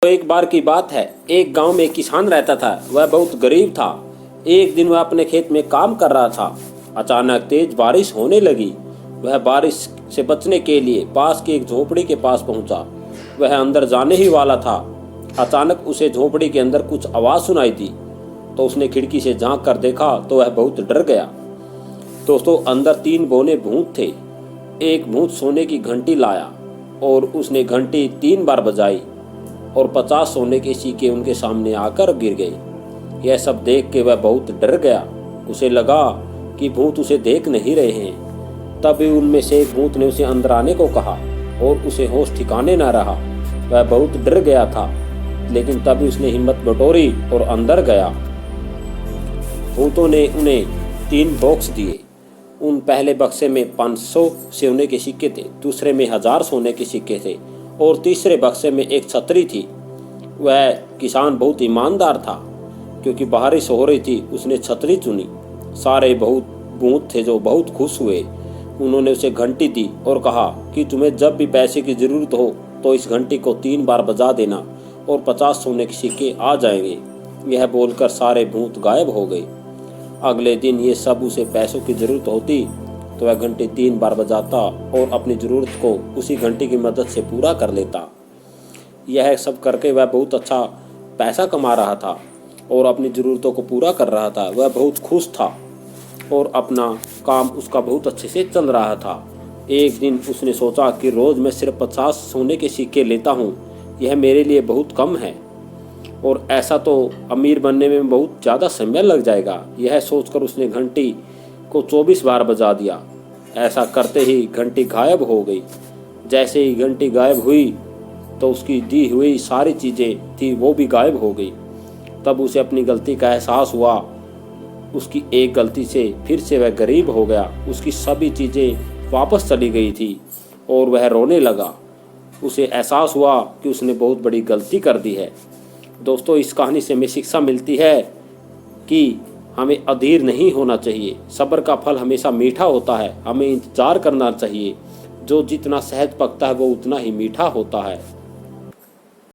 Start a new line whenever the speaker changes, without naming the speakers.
तो एक बार की बात है, एक गांव में एक किसान रहता था। वह बहुत गरीब था। एक दिन वह अपने खेत में काम कर रहा था। अचानक तेज बारिश होने लगी। वह बारिश से बचने के लिए पास की एक झोपड़ी के पास पहुंचा। वह अंदर जाने ही वाला था। अचानक उसे झोपड़ी के अंदर कुछ आवाज सुनाई दी। तो उसने खिड़की से झांक कर देखा तो वह बहुत डर गया। दोस्तों, अंदर 3 बौने भूत थे। एक भूत सोने की घंटी लाया और उसने घंटी 3 बार बजाई और 50 सोने के सिक्के उनके सामने आकर गिर गए। यह सब देख के वह बहुत डर गया। उसे लगा कि भूत उसे देख नहीं रहे हैं। तभी उनमें से एक भूत ने उसे अंदर आने को कहा और उसे होश ठिकाने न रहा। वह बहुत डर गया था, लेकिन तभी उसने हिम्मत बटोरी और अंदर गया। भूतों ने उन्हें 3 बॉक्स दिए। उन पहले बक्से में 500 सोने के सिक्के थे, दूसरे में 1000 सोने के सिक्के थे और तीसरे बक्से में एक छतरी थी। वह किसान बहुत ईमानदार था। क्योंकि बारिश हो रही थी, उसने छतरी चुनी। सारे भूत थे जो बहुत खुश हुए। उन्होंने उसे घंटी दी और कहा कि तुम्हें जब भी पैसे की जरूरत हो तो इस घंटी को 3 बार बजा देना और 50 सोने के सिक्के आ जाएंगे। यह बोलकर सारे भूत गायब हो गए। अगले दिन ये सब उसे पैसों की जरूरत होती तो वह घंटी 3 बार बजाता और अपनी ज़रूरत को उसी घंटी की मदद से पूरा कर लेता। यह सब करके वह बहुत अच्छा पैसा कमा रहा था और अपनी ज़रूरतों को पूरा कर रहा था। वह बहुत खुश था और अपना काम उसका बहुत अच्छे से चल रहा था। एक दिन उसने सोचा कि रोज़ मैं सिर्फ 50 सोने के सिक्के लेता हूँ, यह मेरे लिए बहुत कम है और ऐसा तो अमीर बनने में बहुत ज़्यादा समय लग जाएगा। यह सोचकर उसने घंटी को 24 बार बजा दिया। ऐसा करते ही घंटी गायब हो गई। जैसे ही घंटी गायब हुई तो उसकी दी हुई सारी चीज़ें थी वो भी गायब हो गई। तब उसे अपनी गलती का एहसास हुआ। उसकी एक गलती से फिर से वह गरीब हो गया। उसकी सभी चीज़ें वापस चली गई थी और वह रोने लगा। उसे एहसास हुआ कि उसने बहुत बड़ी गलती कर दी है। दोस्तों, इस कहानी से हमें शिक्षा मिलती है कि हमें अधीर नहीं होना चाहिए। सब्र का फल हमेशा मीठा होता है। हमें इंतजार करना चाहिए। जो जितना सहज पकता है वो उतना ही मीठा होता है।